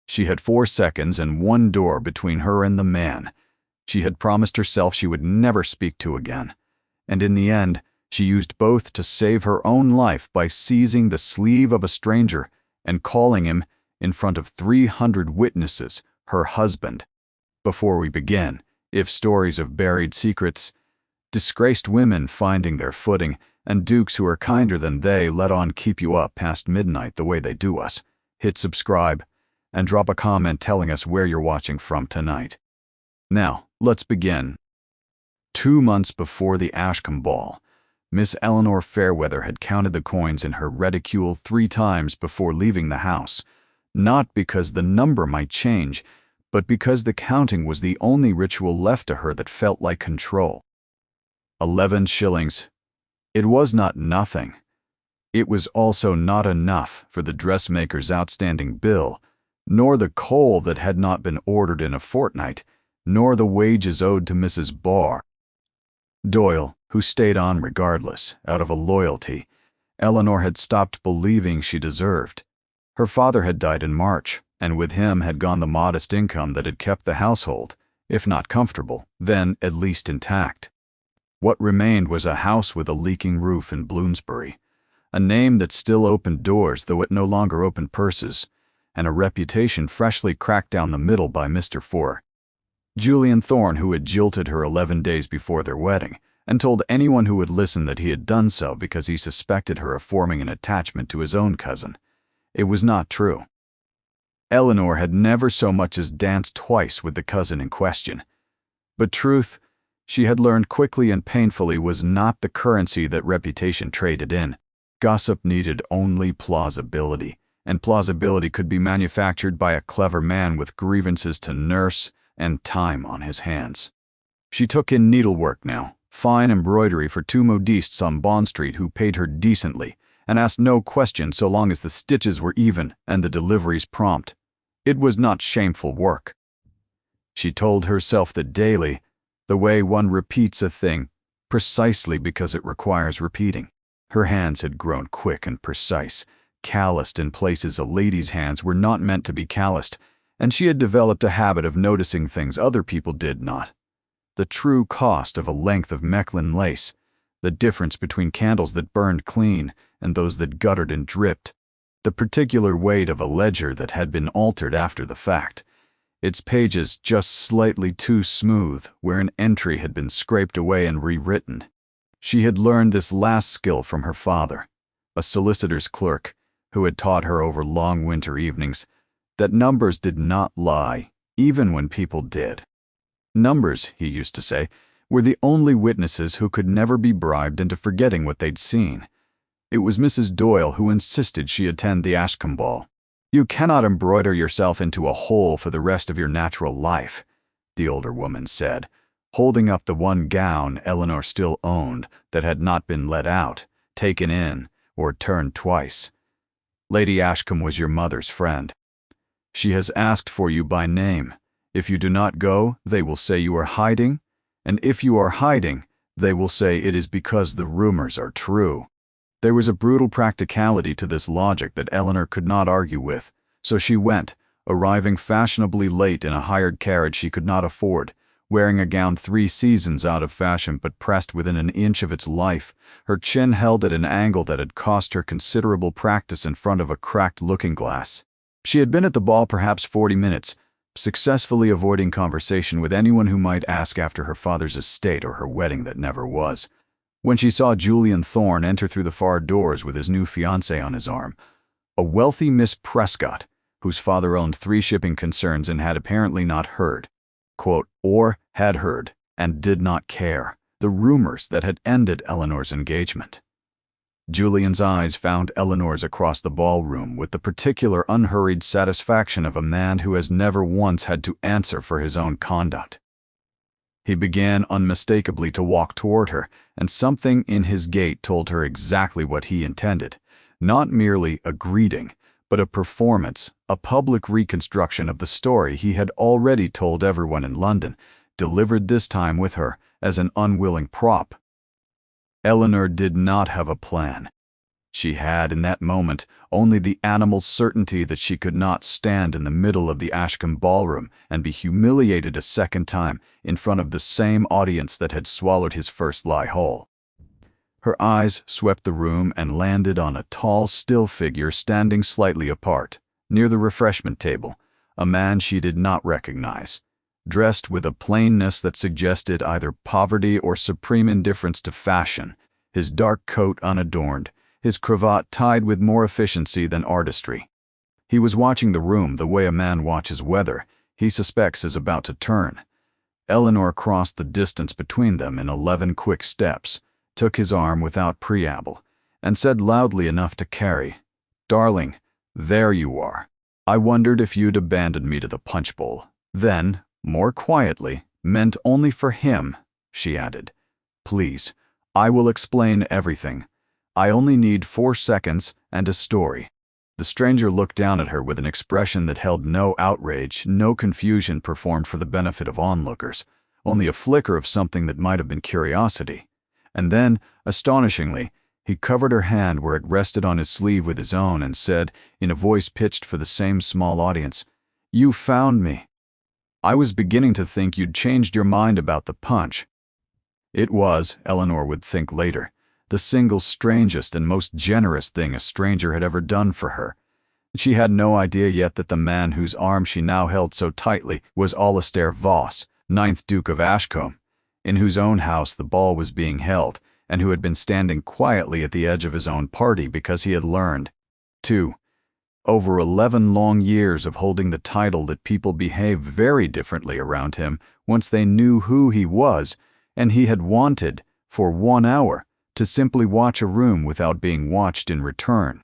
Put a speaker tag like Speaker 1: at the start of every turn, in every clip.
Speaker 1: She had 4 seconds and 1 door between her and the man she had promised herself she would never speak to again. And in the end, she used both to save her own life by seizing the sleeve of a stranger and calling him, in front of 300 witnesses, her husband. Before we begin, if stories of buried secrets, disgraced women finding their footing, and dukes who are kinder than they let on keep you up past midnight the way they do us, hit subscribe and drop a comment telling us where you're watching from tonight. Now, let's begin. 2 months before the Ashcombe ball, Miss Eleanor Fairweather had counted the coins in her reticule 3 times before leaving the house, not because the number might change, but because the counting was the only ritual left to her that felt like control. 11 shillings. It was not nothing. It was also not enough for the dressmaker's outstanding bill, nor the coal that had not been ordered in a fortnight, nor the wages owed to Mrs. Barr. Doyle, who stayed on regardless, out of a loyalty, Eleanor had stopped believing she deserved. Her father had died in March, and with him had gone the modest income that had kept the household, if not comfortable, then at least intact. What remained was a house with a leaking roof in Bloomsbury, a name that still opened doors though it no longer opened purses, and a reputation freshly cracked down the middle by Mr. Fore. Julian Thorne, who had jilted her 11 days before their wedding, and told anyone who would listen that he had done so because he suspected her of forming an attachment to his own cousin. It was not true. Eleanor had never so much as danced twice with the cousin in question. But truth, she had learned quickly and painfully, was not the currency that reputation traded in. Gossip needed only plausibility, and plausibility could be manufactured by a clever man with grievances to nurse and time on his hands. She took in needlework now, fine embroidery for 2 modistes on Bond Street who paid her decently, and asked no questions so long as the stitches were even and the deliveries prompt. It was not shameful work. She told herself that daily, the way one repeats a thing, precisely because it requires repeating. Her hands had grown quick and precise, calloused in places a lady's hands were not meant to be calloused, and she had developed a habit of noticing things other people did not. The true cost of a length of Mechlin lace, the difference between candles that burned clean and those that guttered and dripped, the particular weight of a ledger that had been altered after the fact, its pages just slightly too smooth where an entry had been scraped away and rewritten. She had learned this last skill from her father, a solicitor's clerk, who had taught her over long winter evenings that numbers did not lie, even when people did. Numbers, he used to say, were the only witnesses who could never be bribed into forgetting what they'd seen. It was Mrs. Doyle who insisted she attend the Ashcombe ball. "You cannot embroider yourself into a hole for the rest of your natural life," the older woman said, holding up the one gown Eleanor still owned that had not been let out, taken in, or turned twice. "Lady Ashcombe was your mother's friend. She has asked for you by name. If you do not go, they will say you are hiding, and if you are hiding, they will say it is because the rumors are true." There was a brutal practicality to this logic that Eleanor could not argue with, so she went, arriving fashionably late in a hired carriage she could not afford, wearing a gown 3 seasons out of fashion but pressed within an inch of its life, her chin held at an angle that had cost her considerable practice in front of a cracked looking-glass. She had been at the ball perhaps 40 minutes, successfully avoiding conversation with anyone who might ask after her father's estate or her wedding that never was, when she saw Julian Thorne enter through the far doors with his new fiancée on his arm, a wealthy Miss Prescott, whose father owned 3 shipping concerns and had apparently not heard, quote, or had heard, and did not care, the rumors that had ended Eleanor's engagement. Julian's eyes found Eleanor's across the ballroom with the particular unhurried satisfaction of a man who has never once had to answer for his own conduct. He began unmistakably to walk toward her, and something in his gait told her exactly what he intended, not merely a greeting, but a performance, a public reconstruction of the story he had already told everyone in London, delivered this time with her as an unwilling prop. Eleanor did not have a plan. She had, in that moment, only the animal certainty that she could not stand in the middle of the Ashcombe ballroom and be humiliated a second time in front of the same audience that had swallowed his first lie whole. Her eyes swept the room and landed on a tall, still figure standing slightly apart, near the refreshment table, a man she did not recognize, dressed with a plainness that suggested either poverty or supreme indifference to fashion, his dark coat unadorned, his cravat tied with more efficiency than artistry. He was watching the room the way a man watches weather he suspects is about to turn. Eleanor crossed the distance between them in 11 quick steps, took his arm without preamble, and said loudly enough to carry, "Darling, there you are. I wondered if you'd abandoned me to the punch bowl." Then, more quietly, meant only for him, she added, "Please, I will explain everything. I only need 4 seconds and a story." The stranger looked down at her with an expression that held no outrage, no confusion performed for the benefit of onlookers, only a flicker of something that might have been curiosity. And then, astonishingly, he covered her hand where it rested on his sleeve with his own and said, in a voice pitched for the same small audience, "You found me. I was beginning to think you'd changed your mind about the punch." It was, Eleanor would think later, the single strangest and most generous thing a stranger had ever done for her. She had no idea yet that the man whose arm she now held so tightly was Alistair Voss, 9th Duke of Ashcombe, in whose own house the ball was being held, and who had been standing quietly at the edge of his own party because he had learned, too, over 11 long years of holding the title, that people behaved very differently around him once they knew who he was, and he had wanted, for 1 hour, to simply watch a room without being watched in return.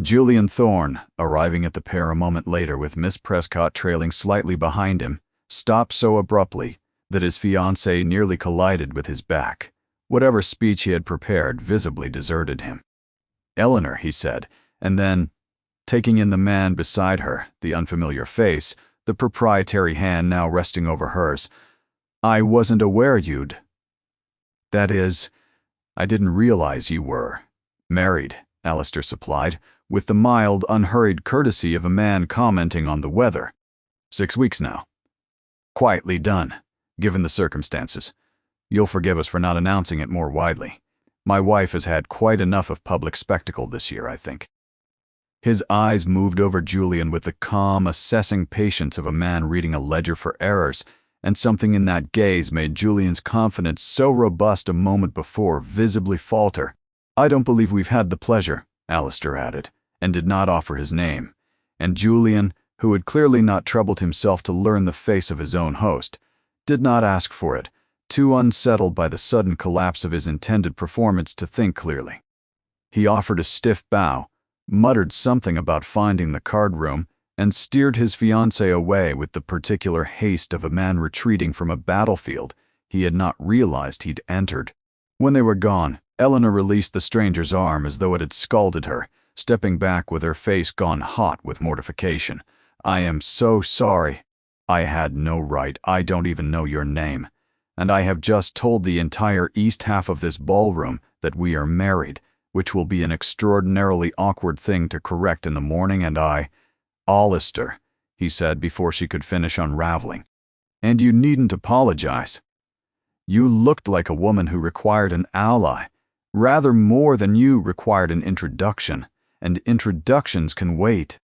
Speaker 1: Julian Thorne, arriving at the pair a moment later with Miss Prescott trailing slightly behind him, stopped so abruptly that his fiancée nearly collided with his back. Whatever speech he had prepared visibly deserted him. "Eleanor," he said, and then, taking in the man beside her, the unfamiliar face, the proprietary hand now resting over hers, "I wasn't aware you'd... That is, I didn't realize you were married," Alistair supplied, with the mild, unhurried courtesy of a man commenting on the weather. "6 weeks now. Quietly done, given the circumstances. You'll forgive us for not announcing it more widely. My wife has had quite enough of public spectacle this year, I think." His eyes moved over Julian with the calm, assessing patience of a man reading a ledger for errors, and something in that gaze made Julian's confidence so robust a moment before visibly falter. "I don't believe we've had the pleasure," Alistair added, and did not offer his name, and Julian, who had clearly not troubled himself to learn the face of his own host, did not ask for it, too unsettled by the sudden collapse of his intended performance to think clearly. He offered a stiff bow, muttered something about finding the card room, and steered his fiancée away with the particular haste of a man retreating from a battlefield he had not realized he'd entered. When they were gone, Eleanor released the stranger's arm as though it had scalded her, stepping back with her face gone hot with mortification. "I am so sorry. I had no right. I don't even know your name. And I have just told the entire east half of this ballroom that we are married, which will be an extraordinarily awkward thing to correct in the morning, and Alistair," he said before she could finish unraveling. "And you needn't apologize. You looked like a woman who required an ally, rather more than you required an introduction, and introductions can wait."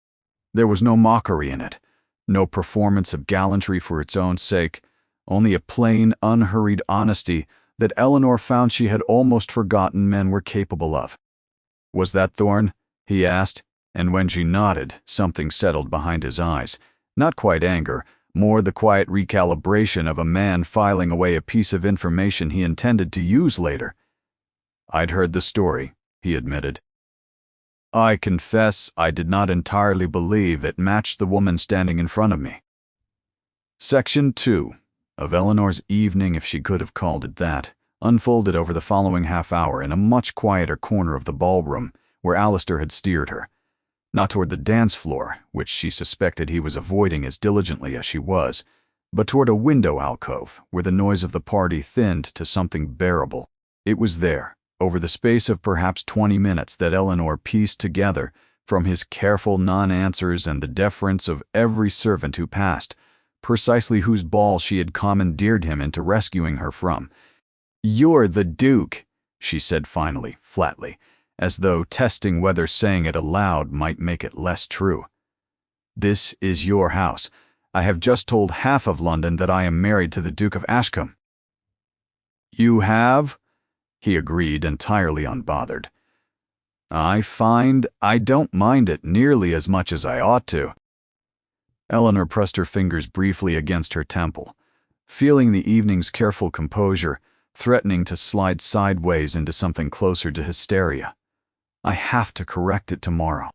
Speaker 1: There was no mockery in it, no performance of gallantry for its own sake, only a plain, unhurried honesty that Eleanor found she had almost forgotten men were capable of. "Was that Thorne?" he asked, and when she nodded, something settled behind his eyes. Not quite anger, more the quiet recalibration of a man filing away a piece of information he intended to use later. "I'd heard the story," he admitted. "I confess I did not entirely believe it matched the woman standing in front of me." Section 2 of Eleanor's evening, if she could have called it that, unfolded over the following half hour in a much quieter corner of the ballroom, where Alistair had steered her. Not toward the dance floor, which she suspected he was avoiding as diligently as she was, but toward a window alcove where the noise of the party thinned to something bearable. It was there, over the space of perhaps 20 minutes that Eleanor pieced together from his careful non-answers and the deference of every servant who passed, precisely whose ball she had commandeered him into rescuing her from. "You're the Duke," she said finally, flatly, as though testing whether saying it aloud might make it less true. "This is your house. I have just told half of London that I am married to the Duke of Ashcombe." "You have?" he agreed, entirely unbothered. "I find I don't mind it nearly as much as I ought to." Eleanor pressed her fingers briefly against her temple, feeling the evening's careful composure threatening to slide sideways into something closer to hysteria. "I have to correct it tomorrow.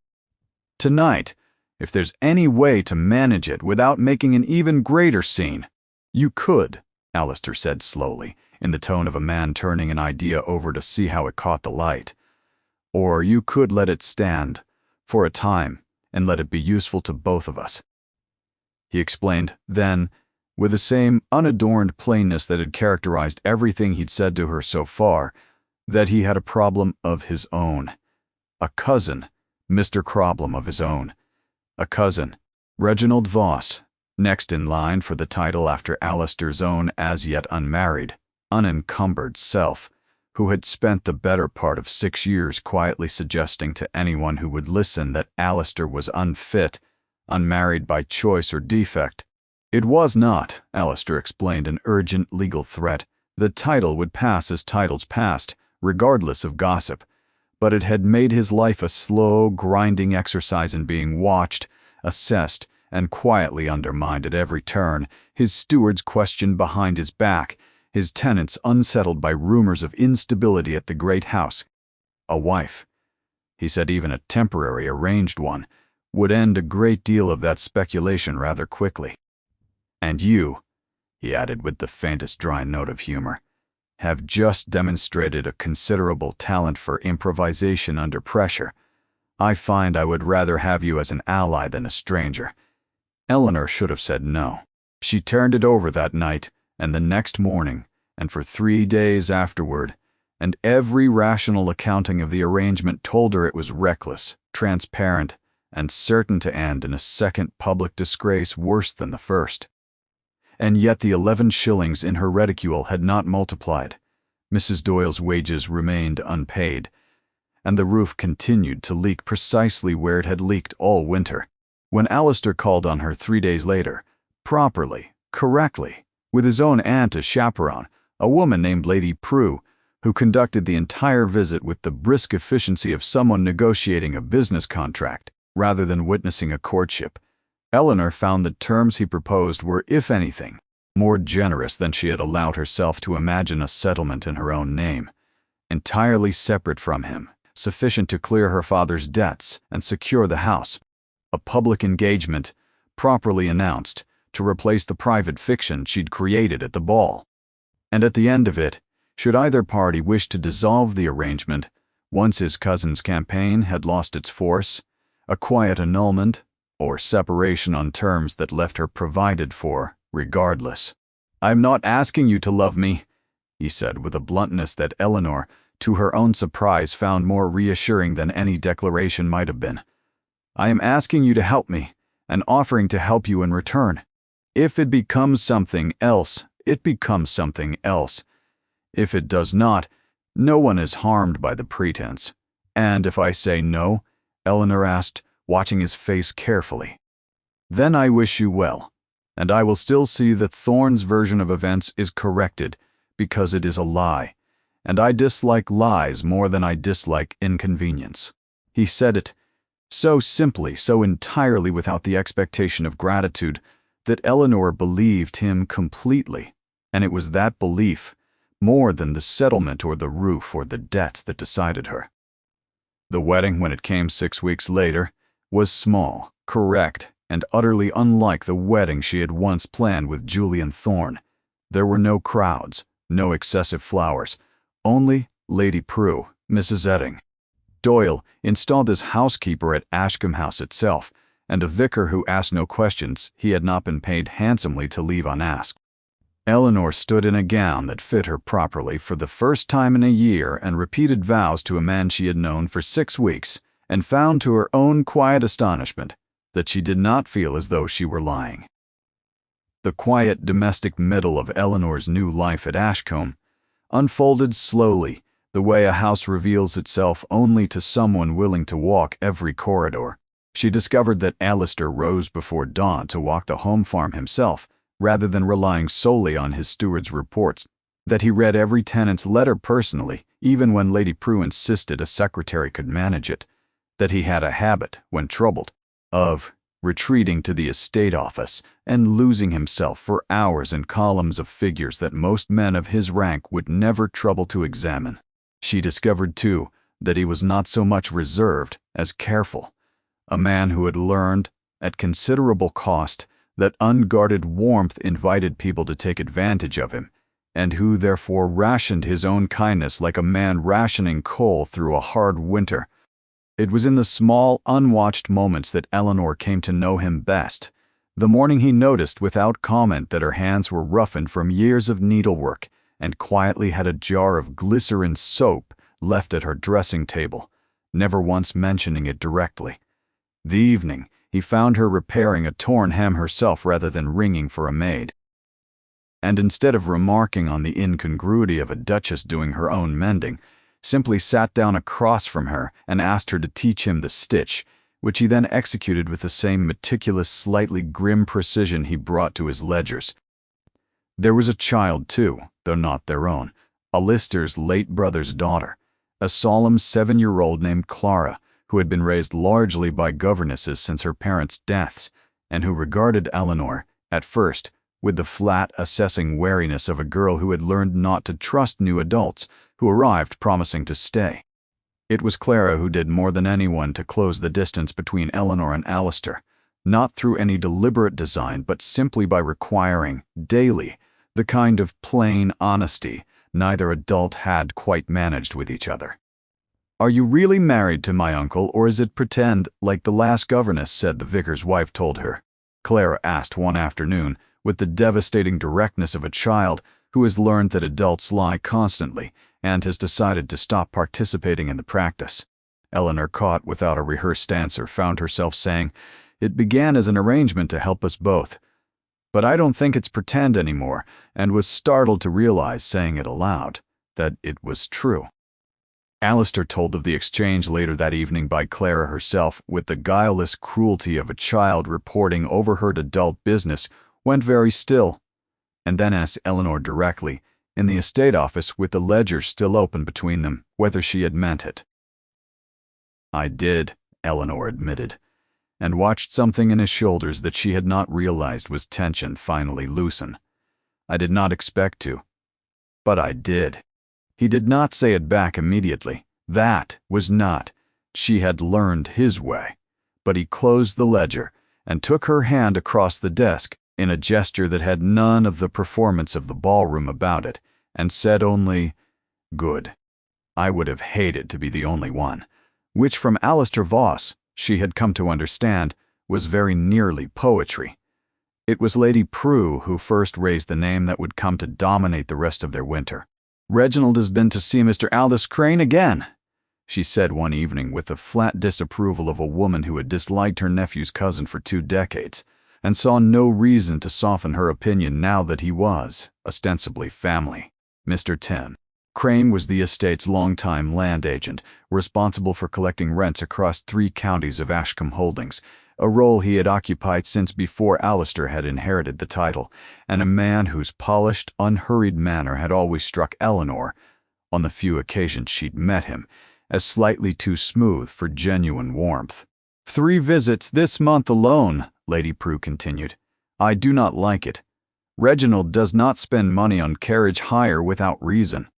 Speaker 1: Tonight, if there's any way to manage it without making an even greater scene." "You could," Alistair said slowly, in the tone of a man turning an idea over to see how it caught the light. "Or you could let it stand, for a time, and let it be useful to both of us." He explained, then, with the same unadorned plainness that had characterized everything he'd said to her so far, that he had a problem of his own. A cousin, Mr. Problem of his own. A cousin, Reginald Voss, next in line for the title after Alistair's own as yet unmarried, unencumbered self, who had spent the better part of 6 years quietly suggesting to anyone who would listen that Alistair was unfit, unmarried by choice or defect. It was not, Alistair explained, an urgent legal threat. The title would pass as titles passed, regardless of gossip, but it had made his life a slow, grinding exercise in being watched, assessed, and quietly undermined at every turn, his stewards questioned behind his back, his tenants unsettled by rumors of instability at the great house. A wife, he said even a temporary arranged one, would end a great deal of that speculation rather quickly. "And you," he added with the faintest dry note of humor, "have just demonstrated a considerable talent for improvisation under pressure. I find I would rather have you as an ally than a stranger." Eleanor should have said no. She turned it over that night, and the next morning, and for 3 days afterward, and every rational accounting of the arrangement told her it was reckless, transparent, and certain to end in a second public disgrace worse than the first. And yet the 11 shillings in her reticule had not multiplied. Mrs. Doyle's wages remained unpaid, and the roof continued to leak precisely where it had leaked all winter. When Alistair called on her 3 days later, properly, correctly, with his own aunt as chaperone, a woman named Lady Prue, who conducted the entire visit with the brisk efficiency of someone negotiating a business contract rather than witnessing a courtship, Eleanor found the terms he proposed were, if anything, more generous than she had allowed herself to imagine. A settlement in her own name, entirely separate from him, sufficient to clear her father's debts and secure the house. A public engagement, properly announced, to replace the private fiction she'd created at the ball. And at the end of it, should either party wish to dissolve the arrangement, once his cousin's campaign had lost its force, a quiet annulment, or separation on terms that left her provided for, regardless. "I'm not asking you to love me," he said with a bluntness that Eleanor, to her own surprise, found more reassuring than any declaration might have been. "I am asking you to help me, and offering to help you in return. If it becomes something else, it becomes something else. If it does not, no one is harmed by the pretense. And if I say no," Eleanor asked, watching his face carefully, "then I wish you well, and I will still see that Thorne's version of events is corrected, because it is a lie, and I dislike lies more than I dislike inconvenience." He said it so simply, so entirely without the expectation of gratitude, that Eleanor believed him completely, and it was that belief, more than the settlement or the roof or the debts, that decided her. The wedding, when it came 6 weeks later, was small, correct, and utterly unlike the wedding she had once planned with Julian Thorne. There were no crowds, no excessive flowers, only Lady Prue, Mrs. Edding. Doyle installed as housekeeper at Ashcombe House itself, and a vicar who asked no questions he had not been paid handsomely to leave unasked. Eleanor stood in a gown that fit her properly for the first time in a year and repeated vows to a man she had known for 6 weeks, and found to her own quiet astonishment that she did not feel as though she were lying. The quiet domestic middle of Eleanor's new life at Ashcombe unfolded slowly, the way a house reveals itself only to someone willing to walk every corridor. She discovered that Alistair rose before dawn to walk the home farm himself, rather than relying solely on his steward's reports, that he read every tenant's letter personally, even when Lady Prue insisted a secretary could manage it, that he had a habit, when troubled, of retreating to the estate office and losing himself for hours in columns of figures that most men of his rank would never trouble to examine. She discovered, too, that he was not so much reserved as careful, a man who had learned, at considerable cost, that unguarded warmth invited people to take advantage of him, and who therefore rationed his own kindness like a man rationing coal through a hard winter. It was in the small, unwatched moments that Eleanor came to know him best. The morning he noticed without comment that her hands were roughened from years of needlework, and quietly had a jar of glycerin soap left at her dressing table, never once mentioning it directly. The evening, he found her repairing a torn hem herself rather than ringing for a maid. And instead of remarking on the incongruity of a duchess doing her own mending, simply sat down across from her and asked her to teach him the stitch, which he then executed with the same meticulous, slightly grim precision he brought to his ledgers. There was a child, too, though not their own, Alistair's late brother's daughter, a solemn 7-year-old named Clara, who had been raised largely by governesses since her parents' deaths, and who regarded Eleanor, at first, with the flat, assessing wariness of a girl who had learned not to trust new adults who arrived promising to stay. It was Clara who did more than anyone to close the distance between Eleanor and Alistair, not through any deliberate design, but simply by requiring, daily, the kind of plain honesty neither adult had quite managed with each other. "Are you really married to my uncle, or is it pretend, like the last governess said?" the vicar's wife told her. Clara asked one afternoon, with the devastating directness of a child who has learned that adults lie constantly and has decided to stop participating in the practice. Eleanor, caught without a rehearsed answer, found herself saying, "It began as an arrangement to help us both. But I don't think it's pretend anymore," and was startled to realize, saying it aloud, that it was true. Alistair told of the exchange later that evening by Clara herself, with the guileless cruelty of a child reporting overheard adult business, went very still, and then asked Eleanor directly, in the estate office with the ledger still open between them, whether she had meant it. "I did," Eleanor admitted, and watched something in his shoulders that she had not realized was tension finally loosen. "I did not expect to, but I did." He did not say it back immediately. That was not. She had learned his way. But he closed the ledger and took her hand across the desk in a gesture that had none of the performance of the ballroom about it, and said only, "Good. I would have hated to be the only one," which from Alistair Voss, she had come to understand, was very nearly poetry. It was Lady Prue who first raised the name that would come to dominate the rest of their winter. "Reginald has been to see Mr. Aldous Crane again," she said one evening with the flat disapproval of a woman who had disliked her nephew's cousin for 2 decades, and saw no reason to soften her opinion now that he was, ostensibly, family. Mr. Crane was the estate's longtime land agent, responsible for collecting rents across 3 counties of Ashcombe holdings, a role he had occupied since before Alistair had inherited the title, and a man whose polished, unhurried manner had always struck Eleanor, on the few occasions she'd met him, as slightly too smooth for genuine warmth. "3 visits this month alone," Lady Prue continued. "I do not like it. Reginald does not spend money on carriage hire without reason."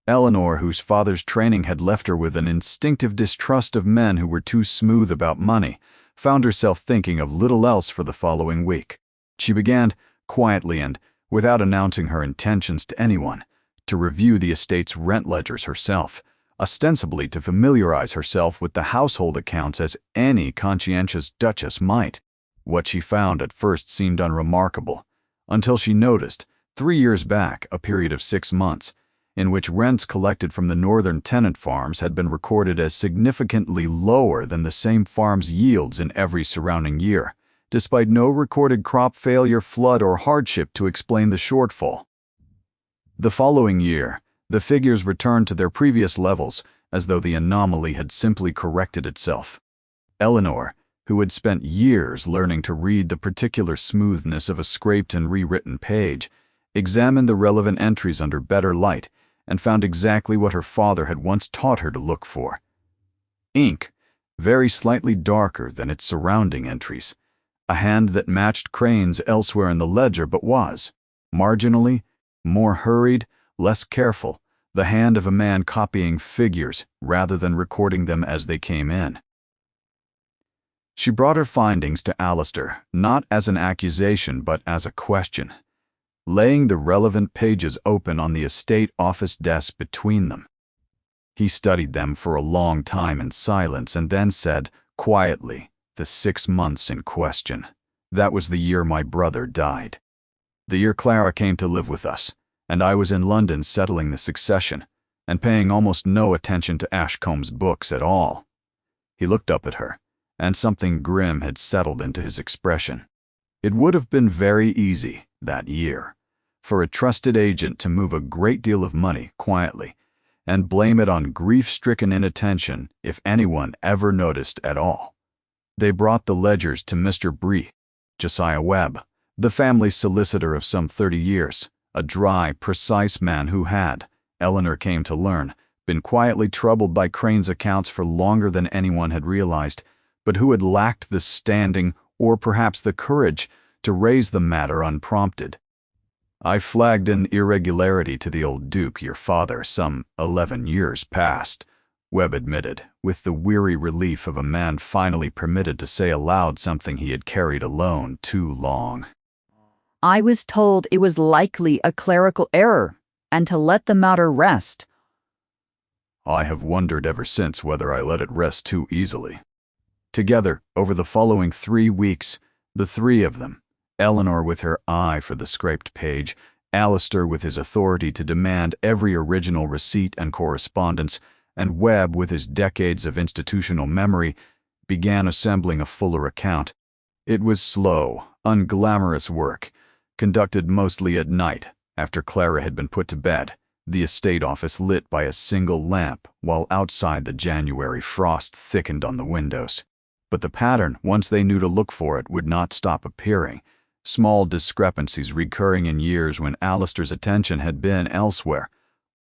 Speaker 1: Eleanor, whose father's training had left her with an instinctive distrust of men who were too smooth about money, found herself thinking of little else for the following week. She began, quietly and without announcing her intentions to anyone, to review the estate's rent ledgers herself, ostensibly to familiarize herself with the household accounts as any conscientious duchess might. What she found at first seemed unremarkable, until she noticed 3 years back, a period of 6 months, in which rents collected from the northern tenant farms had been recorded as significantly lower than the same farm's yields in every surrounding year, despite no recorded crop failure, flood, or hardship to explain the shortfall. The following year, the figures returned to their previous levels, as though the anomaly had simply corrected itself. Eleanor, who had spent years learning to read the particular smoothness of a scraped and rewritten page, examined the relevant entries under better light and found exactly what her father had once taught her to look for. Ink, very slightly darker than its surrounding entries. A hand that matched Crane's elsewhere in the ledger but was, marginally, more hurried, less careful, the hand of a man copying figures rather than recording them as they came in. She brought her findings to Alistair, not as an accusation but as a question, laying the relevant pages open on the estate office desk between them. He studied them for a long time in silence and then said, quietly, the 6 months in question. That was the year my brother died. The year Clara came to live with us, and I was in London settling the succession and paying almost no attention to Ashcomb's books at all. He looked up at her, and something grim had settled into his expression. It would have been very easy, that year, for a trusted agent to move a great deal of money quietly and blame it on grief-stricken inattention if anyone ever noticed at all. They brought the ledgers to Mr. Bree, Josiah Webb, the family solicitor of some 30 years, a dry, precise man who had, Eleanor came to learn, been quietly troubled by Crane's accounts for longer than anyone had realized, but who had lacked the standing or perhaps the courage to raise the matter unprompted. I flagged an irregularity to the old Duke, your father, some 11 years past, Webb admitted, with the weary relief of a man finally permitted to say aloud something he had carried alone too long.
Speaker 2: I was told it was likely a clerical error, and to let the matter rest.
Speaker 1: I have wondered ever since whether I let it rest too easily. Together, over the following 3 weeks, the three of them, Eleanor with her eye for the scraped page, Alistair with his authority to demand every original receipt and correspondence, and Webb with his decades of institutional memory, began assembling a fuller account. It was slow, unglamorous work, conducted mostly at night, after Clara had been put to bed, the estate office lit by a single lamp, while outside the January frost thickened on the windows. But the pattern, once they knew to look for it, would not stop appearing. Small discrepancies recurring in years when Alistair's attention had been elsewhere,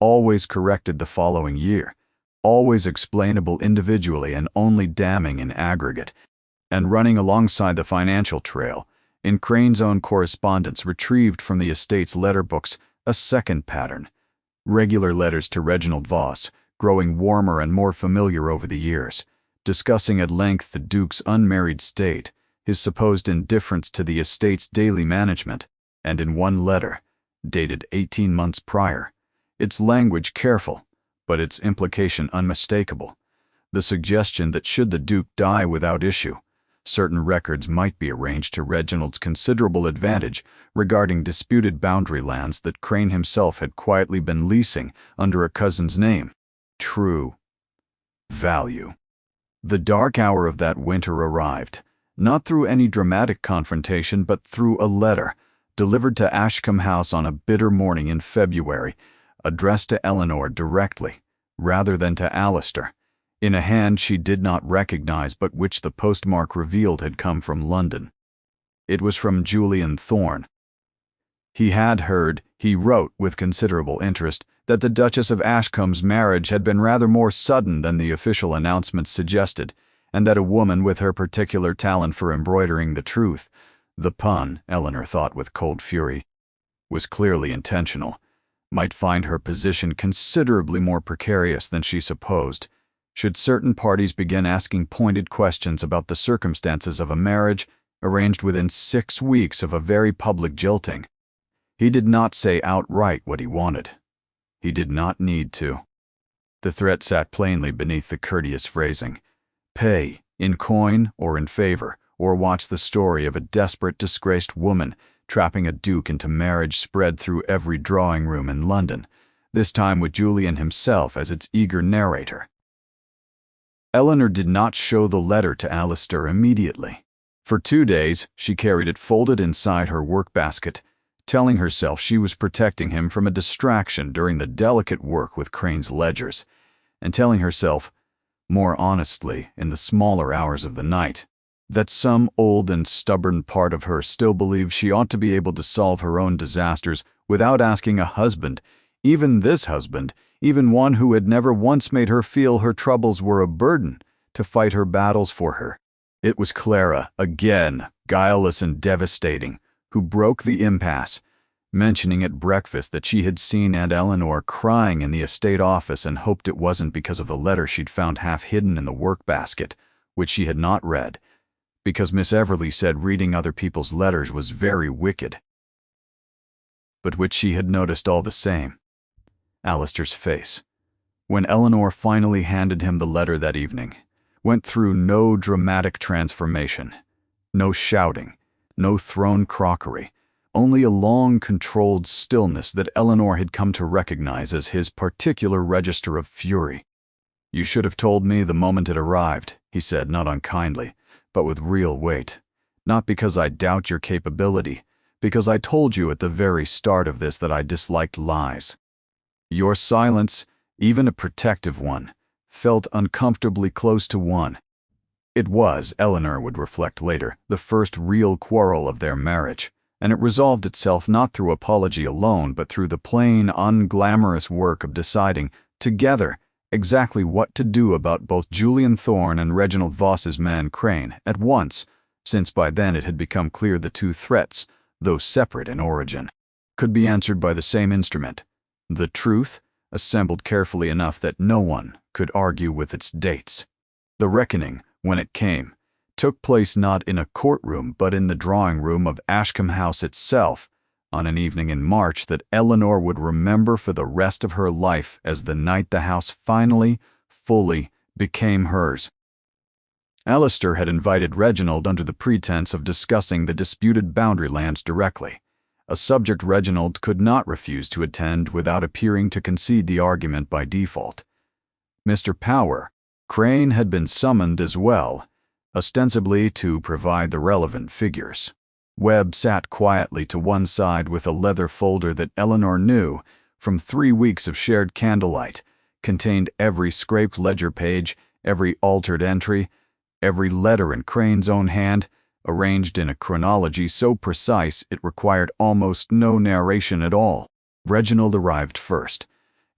Speaker 1: always corrected the following year, always explainable individually and only damning in aggregate, and running alongside the financial trail, in Crane's own correspondence retrieved from the estate's letter books, a second pattern. Regular letters to Reginald Voss, growing warmer and more familiar over the years, discussing at length the Duke's unmarried state, his supposed indifference to the estate's daily management, and in one letter, dated 18 months prior, its language careful, but its implication unmistakable, the suggestion that should the Duke die without issue, certain records might be arranged to Reginald's considerable advantage regarding disputed boundary lands that Crane himself had quietly been leasing under a cousin's name. True. Value. The dark hour of that winter arrived, not through any dramatic confrontation but through a letter, delivered to Ashcombe House on a bitter morning in February, addressed to Eleanor directly, rather than to Alistair, in a hand she did not recognize but which the postmark revealed had come from London. It was from Julian Thorne. He had heard, he wrote with considerable interest, that the Duchess of Ashcombe's marriage had been rather more sudden than the official announcements suggested, and that a woman with her particular talent for embroidering the truth, the pun, Eleanor thought with cold fury, was clearly intentional, might find her position considerably more precarious than she supposed, should certain parties begin asking pointed questions about the circumstances of a marriage arranged within 6 weeks of a very public jilting. He did not say outright what he wanted. He did not need to. The threat sat plainly beneath the courteous phrasing. Pay, in coin or in favor, or watch the story of a desperate, disgraced woman trapping a duke into marriage spread through every drawing room in London, this time with Julian himself as its eager narrator. Eleanor did not show the letter to Alistair immediately. For 2 days, she carried it folded inside her work basket, telling herself she was protecting him from a distraction during the delicate work with Crane's ledgers, and telling herself, more honestly in the smaller hours of the night, that some old and stubborn part of her still believed she ought to be able to solve her own disasters without asking a husband, even this husband, even one who had never once made her feel her troubles were a burden, to fight her battles for her. It was Clara, again, guileless and devastating, who broke the impasse, mentioning at breakfast that she had seen Aunt Eleanor crying in the estate office and hoped it wasn't because of the letter she'd found half hidden in the work basket, which she had not read, because Miss Everleigh said reading other people's letters was very wicked, but which she had noticed all the same. Alistair's face, when Eleanor finally handed him the letter that evening, went through no dramatic transformation, no shouting, no thrown crockery, only a long, controlled stillness that Eleanor had come to recognize as his particular register of fury. "You should have told me the moment it arrived," he said, not unkindly, but with real weight. "Not because I doubt your capability, because I told you at the very start of this that I disliked lies. Your silence, even a protective one, felt uncomfortably close to one." It was, Eleanor would reflect later, the first real quarrel of their marriage, and it resolved itself not through apology alone but through the plain, unglamorous work of deciding, together, exactly what to do about both Julian Thorne and Reginald Voss's man Crane at once, since by then it had become clear the two threats, though separate in origin, could be answered by the same instrument, the truth, assembled carefully enough that no one could argue with its dates. The reckoning, when it came, took place not in a courtroom but in the drawing room of Ashcombe House itself, on an evening in March that Eleanor would remember for the rest of her life as the night the house finally, fully, became hers. Alistair had invited Reginald under the pretense of discussing the disputed boundary lands directly, a subject Reginald could not refuse to attend without appearing to concede the argument by default. Mr. Power, Crane had been summoned as well, ostensibly to provide the relevant figures. Webb sat quietly to one side with a leather folder that Eleanor knew, from 3 weeks of shared candlelight, contained every scraped ledger page, every altered entry, every letter in Crane's own hand, arranged in a chronology so precise it required almost no narration at all. Reginald arrived first,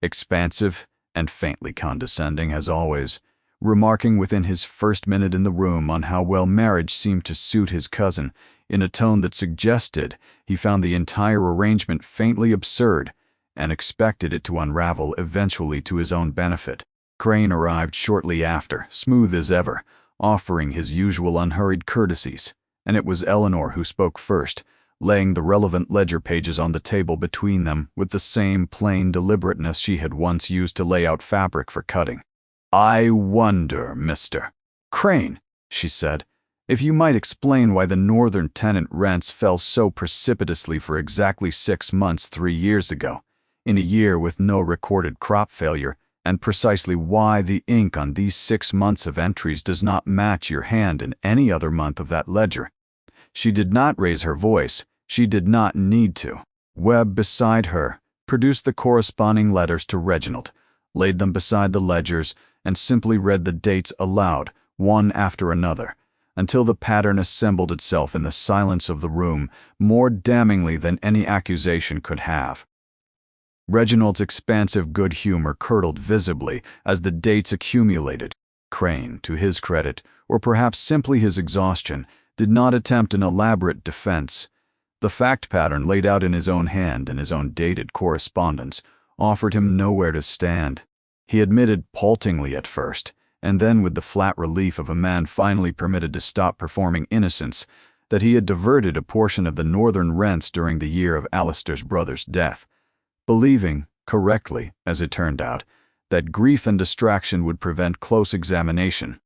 Speaker 1: expansive and faintly condescending as always, remarking within his first minute in the room on how well marriage seemed to suit his cousin, in a tone that suggested he found the entire arrangement faintly absurd and expected it to unravel eventually to his own benefit. Crane arrived shortly after, smooth as ever, offering his usual unhurried courtesies, and it was Eleanor who spoke first, laying the relevant ledger pages on the table between them with the same plain deliberateness she had once used to lay out fabric for cutting. "I wonder, Mr. Crane," she said, "if you might explain why the northern tenant rents fell so precipitously for exactly 6 months 3 years ago, in a year with no recorded crop failure, and precisely why the ink on these 6 months of entries does not match your hand in any other month of that ledger." She did not raise her voice. She did not need to. Webb, beside her, produced the corresponding letters to Reginald, laid them beside the ledgers, and simply read the dates aloud, one after another, until the pattern assembled itself in the silence of the room more damningly than any accusation could have. Reginald's expansive good humor curdled visibly as the dates accumulated. Crane, to his credit, or perhaps simply his exhaustion, did not attempt an elaborate defense. The fact pattern laid out in his own hand and his own dated correspondence offered him nowhere to stand. He admitted haltingly at first, and then with the flat relief of a man finally permitted to stop performing innocence, that he had diverted a portion of the northern rents during the year of Alistair's brother's death, believing, correctly, as it turned out, that grief and distraction would prevent close examination,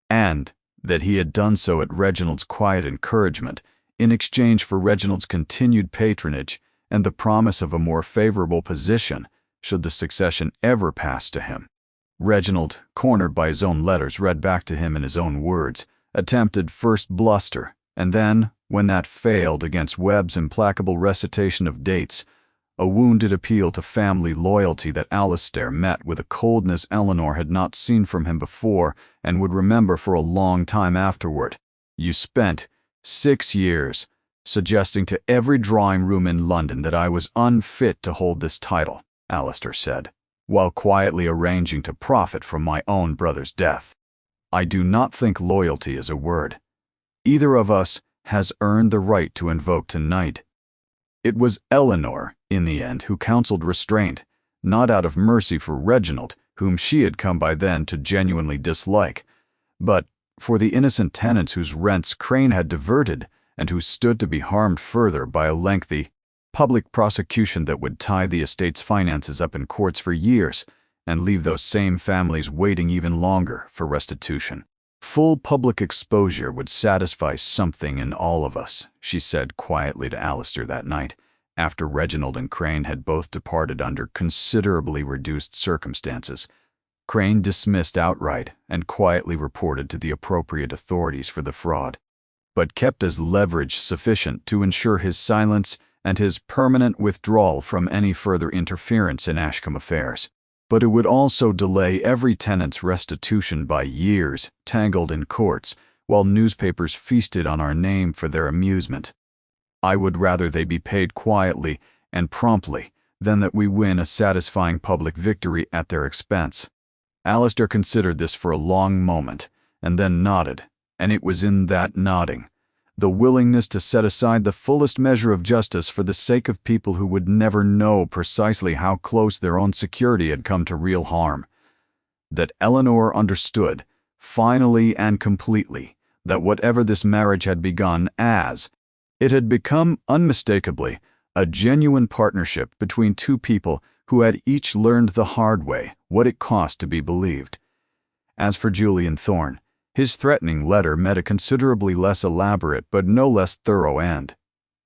Speaker 1: and that he had done so at Reginald's quiet encouragement, in exchange for Reginald's continued patronage and the promise of a more favorable position should the succession ever pass to him. Reginald, cornered by his own letters read back to him in his own words, attempted first bluster, and then, when that failed against Webb's implacable recitation of dates, a wounded appeal to family loyalty that Alistair met with a coldness Eleanor had not seen from him before and would remember for a long time afterward. "You spent 6 years suggesting to every drawing room in London that I was unfit to hold this title," Alistair said, "while quietly arranging to profit from my own brother's death. I do not think loyalty is a word either of us has earned the right to invoke tonight." It was Eleanor, in the end, who counseled restraint, not out of mercy for Reginald, whom she had come by then to genuinely dislike, but for the innocent tenants whose rents Crane had diverted and who stood to be harmed further by a lengthy public prosecution that would tie the estate's finances up in courts for years and leave those same families waiting even longer for restitution. "Full public exposure would satisfy something in all of us," she said quietly to Alistair that night, after Reginald and Crane had both departed under considerably reduced circumstances. Crane dismissed outright and quietly reported to the appropriate authorities for the fraud, but kept as leverage sufficient to ensure his silence and his permanent withdrawal from any further interference in Ashcombe affairs. But it would also delay every tenant's restitution by years, tangled in courts, while newspapers feasted on our name for their amusement. I would rather they be paid quietly and promptly than that we win a satisfying public victory at their expense." Alistair considered this for a long moment, and then nodded, and it was in that nodding, the willingness to set aside the fullest measure of justice for the sake of people who would never know precisely how close their own security had come to real harm, that Eleanor understood, finally and completely, that whatever this marriage had begun as, it had become unmistakably a genuine partnership between two people who had each learned the hard way what it cost to be believed. As for Julian Thorne, his threatening letter met a considerably less elaborate but no less thorough end.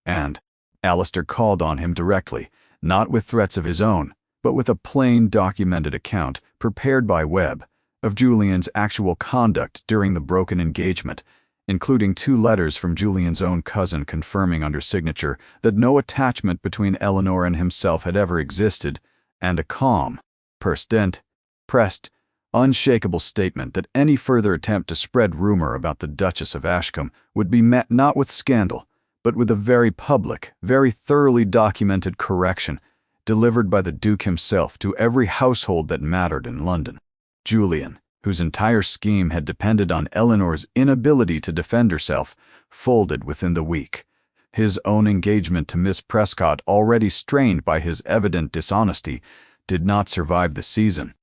Speaker 1: And Alistair called on him directly, not with threats of his own, but with a plain documented account, prepared by Webb, of Julian's actual conduct during the broken engagement, including 2 letters from Julian's own cousin confirming under signature that no attachment between Eleanor and himself had ever existed, and a calm, pressed, unshakable statement that any further attempt to spread rumor about the Duchess of Ashcombe would be met not with scandal, but with a very public, very thoroughly documented correction, delivered by the Duke himself to every household that mattered in London. Julian, whose entire scheme had depended on Eleanor's inability to defend herself, folded within the week. His own engagement to Miss Prescott, already strained by his evident dishonesty, did not survive the season.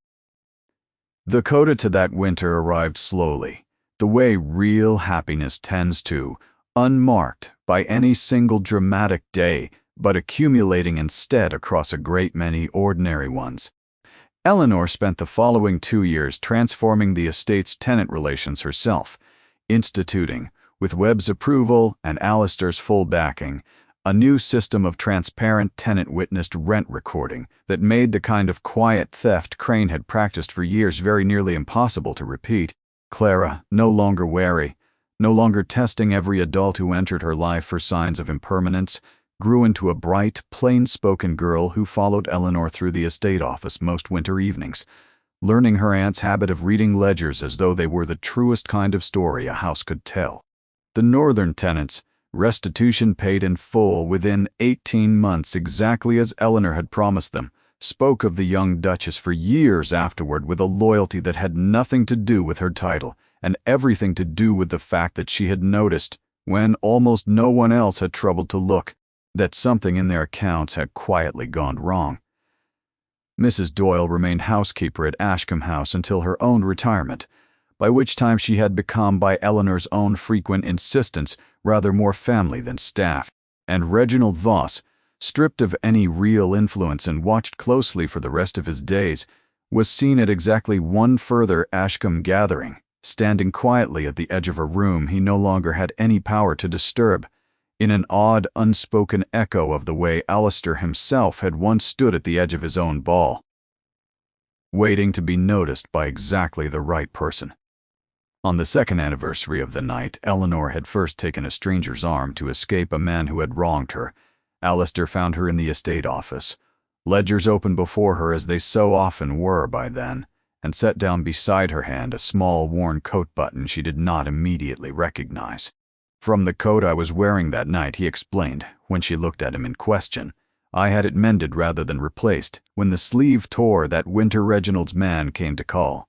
Speaker 1: The coda to that winter arrived slowly, the way real happiness tends to, unmarked by any single dramatic day, but accumulating instead across a great many ordinary ones. Eleanor spent the following 2 years transforming the estate's tenant relations herself, instituting, with Webb's approval and Alistair's full backing, a new system of transparent tenant-witnessed rent recording that made the kind of quiet theft Crane had practiced for years very nearly impossible to repeat. Clara, no longer wary, no longer testing every adult who entered her life for signs of impermanence, grew into a bright, plain-spoken girl who followed Eleanor through the estate office most winter evenings, learning her aunt's habit of reading ledgers as though they were the truest kind of story a house could tell. The northern tenants, restitution paid in full within 18 months exactly as Eleanor had promised them, spoke of the young Duchess for years afterward with a loyalty that had nothing to do with her title and everything to do with the fact that she had noticed, when almost no one else had troubled to look, that something in their accounts had quietly gone wrong. Mrs. Doyle remained housekeeper at Ashcombe House until her own retirement, by which time she had become, by Eleanor's own frequent insistence, rather more family than staff, and Reginald Voss, stripped of any real influence and watched closely for the rest of his days, was seen at exactly one further Ashcombe gathering, standing quietly at the edge of a room he no longer had any power to disturb, in an odd, unspoken echo of the way Alistair himself had once stood at the edge of his own ball, waiting to be noticed by exactly the right person. On the second anniversary of the night, Eleanor had first taken a stranger's arm to escape a man who had wronged her. Alistair found her in the estate office, ledgers open before her as they so often were by then, and set down beside her hand a small worn coat button she did not immediately recognize. "From the coat I was wearing that night," he explained, when she looked at him in question. "I had it mended rather than replaced. When the sleeve tore that winter Reginald's man came to call.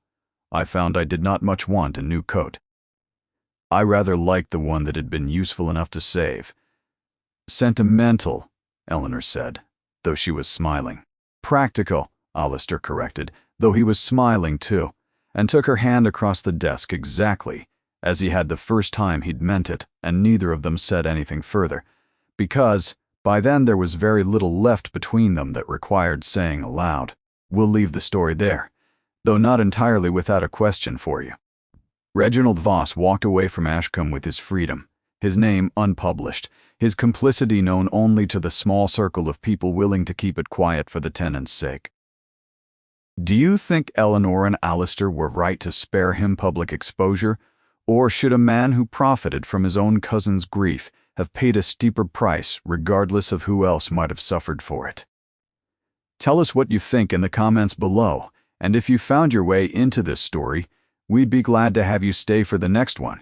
Speaker 1: I found I did not much want a new coat. I rather liked the one that had been useful enough to save." "Sentimental," Eleanor said, though she was smiling. "Practical," Alistair corrected, though he was smiling too, and took her hand across the desk exactly as he had the first time he'd meant it, and neither of them said anything further, because by then there was very little left between them that required saying aloud. "We'll leave the story there, though not entirely without a question for you." Reginald Voss walked away from Ashcombe with his freedom, his name unpublished, his complicity known only to the small circle of people willing to keep it quiet for the tenant's sake. Do you think Eleanor and Alistair were right to spare him public exposure, or should a man who profited from his own cousin's grief have paid a steeper price regardless of who else might have suffered for it? Tell us what you think in the comments below, and if you found your way into this story, we'd be glad to have you stay for the next one.